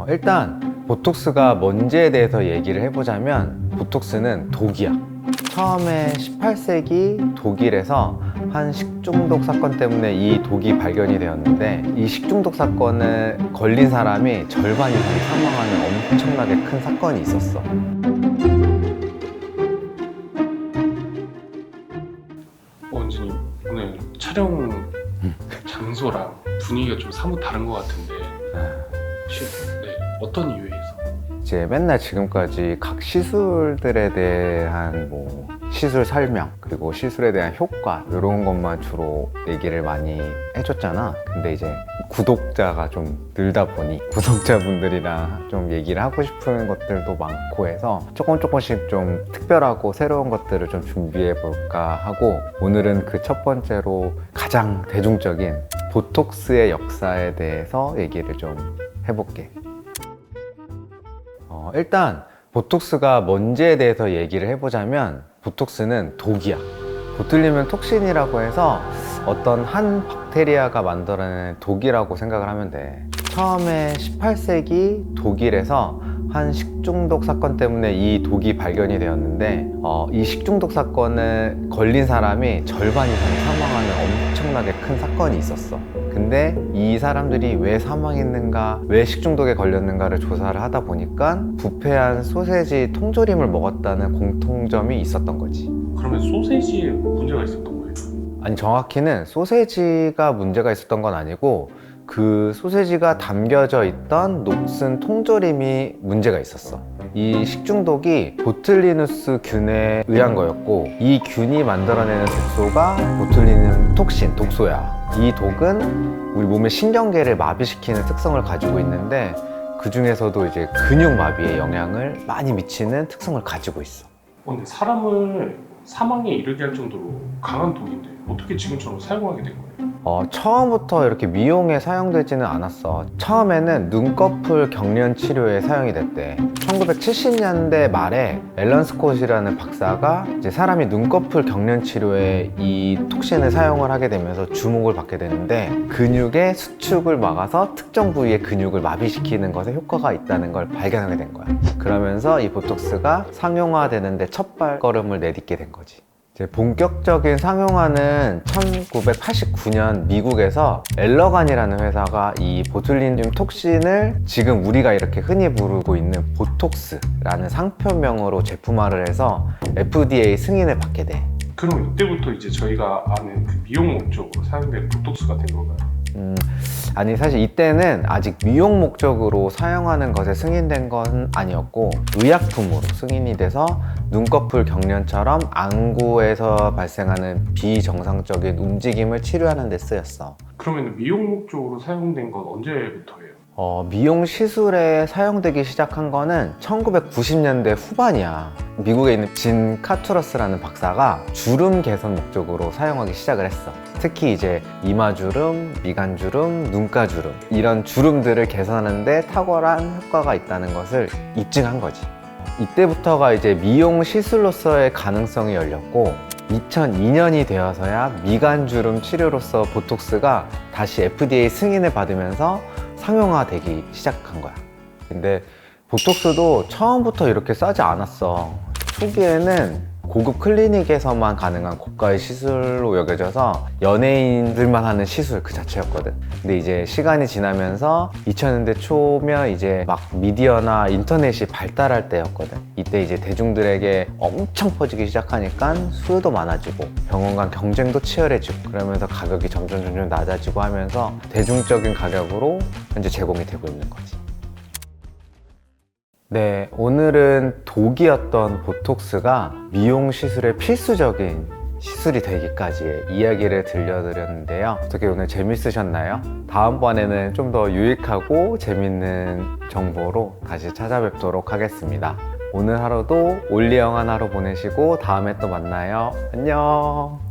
일단 보톡스가 뭔지에 대해서 얘기를 해보자면 보톡스는 독이야. 처음에 18세기 독일에서 한 식중독 사건 때문에 이 독이 발견이 되었는데, 이 식중독 사건에 걸린 사람이 절반 이상이 사망하는 엄청나게 큰 사건이 있었어. 원진님, 오늘 촬영 장소랑 분위기가 좀 사뭇 다른 것 같은데 혹시 어떤 이유에서? 이제 맨날 지금까지 각 시술들에 대한 시술 설명, 그리고 시술에 대한 효과, 이런 것만 주로 얘기를 많이 해줬잖아. 근데 이제 구독자가 좀 늘다 보니 구독자분들이랑 좀 얘기를 하고 싶은 것들도 많고 해서 조금씩 좀 특별하고 새로운 것들을 좀 준비해 볼까 하고, 오늘은 그 첫 번째로 가장 대중적인 보톡스의 역사에 대해서 얘기를 좀 해볼게. 일단 보톡스가 뭔지에 대해서 얘기를 해보자면, 보톡스는 독이야. 보툴리뮴 톡신이라고 해서 어떤 한 박테리아가 만들어낸 독이라고 생각을 하면 돼. 처음에 18세기 독일에서 한 식중독 사건 때문에 이 독이 발견이 되었는데, 이 식중독 사건에 걸린 사람이 절반 이상이 사망하는 엄청나게 큰 사건이 있었어. 근데 이 사람들이 왜 사망했는가, 왜 식중독에 걸렸는가를 조사를 하다 보니까 부패한 소세지 통조림을 먹었다는 공통점이 있었던 거지. 그러면 소세지에 문제가 있었던 거예요? 아니, 정확히는 소세지가 문제가 있었던 건 아니고, 그 소세지가 담겨져 있던 녹슨 통조림이 문제가 있었어. 이 식중독이 보툴리누스 균에 의한 거였고, 이 균이 만들어내는 독소가 보툴리뮴 톡신, 독소야. 이 독은 우리 몸의 신경계를 마비시키는 특성을 가지고 있는데, 그 중에서도 이제 근육 마비에 영향을 많이 미치는 특성을 가지고 있어. 근데 사람을 사망에 이르게 할 정도로 강한 독인데 어떻게 지금처럼 사용하게 된 거예요? 처음부터 이렇게 미용에 사용되지는 않았어. 처음에는 눈꺼풀 경련 치료에 사용이 됐대. 1970년대 말에 앨런 스콧이라는 박사가 이제 사람이 눈꺼풀 경련 치료에 이 톡신을 사용을 하게 되면서 주목을 받게 되는데, 근육의 수축을 막아서 특정 부위의 근육을 마비시키는 것에 효과가 있다는 걸 발견하게 된 거야. 그러면서 이 보톡스가 상용화되는데 첫 발걸음을 내딛게 된 거지. 이제 본격적인 상용화는 1989년 미국에서 엘러간이라는 회사가 이 보툴리뮴 톡신을 지금 우리가 이렇게 흔히 부르고 있는 보톡스라는 상표명으로 제품화를 해서 FDA 승인을 받게 돼. 그럼 이때부터 이제 저희가 아는 그 미용 목적으로 사용되는 보톡스가 된 건가요? 아니, 사실 이때는 아직 미용 목적으로 사용하는 것에 승인된 건 아니었고, 의약품으로 승인이 돼서 눈꺼풀 경련처럼 안구에서 발생하는 비정상적인 움직임을 치료하는 데 쓰였어. 그러면 미용 목적으로 사용된 건 언제부터예요? 미용 시술에 사용되기 시작한 거는 1990년대 후반이야. 미국에 있는 진 카투러스라는 박사가 주름 개선 목적으로 사용하기 시작을 했어. 특히 이제 이마주름, 미간주름, 눈가주름, 이런 주름들을 개선하는데 탁월한 효과가 있다는 것을 입증한 거지. 이때부터가 이제 미용 시술로서의 가능성이 열렸고, 2002년이 되어서야 미간주름 치료로서 보톡스가 다시 FDA 승인을 받으면서 상용화되기 시작한 거야. 근데 보톡스도 처음부터 이렇게 싸지 않았어. 초기에는 고급 클리닉에서만 가능한 고가의 시술로 여겨져서 연예인들만 하는 시술 그 자체였거든. 근데 이제 시간이 지나면서 2000년대 초면 이제 막 미디어나 인터넷이 발달할 때였거든. 이때 이제 대중들에게 엄청 퍼지기 시작하니까 수요도 많아지고 병원 간 경쟁도 치열해지고, 그러면서 가격이 점점 낮아지고 하면서 대중적인 가격으로 현재 제공이 되고 있는 거지. 네, 오늘은 독이었던 보톡스가 미용 시술의 필수적인 시술이 되기까지의 이야기를 들려드렸는데요. 어떻게 오늘 재밌으셨나요? 다음번에는 좀 더 유익하고 재밌는 정보로 다시 찾아뵙도록 하겠습니다. 오늘 하루도 올리영한 하루 보내시고 다음에 또 만나요. 안녕.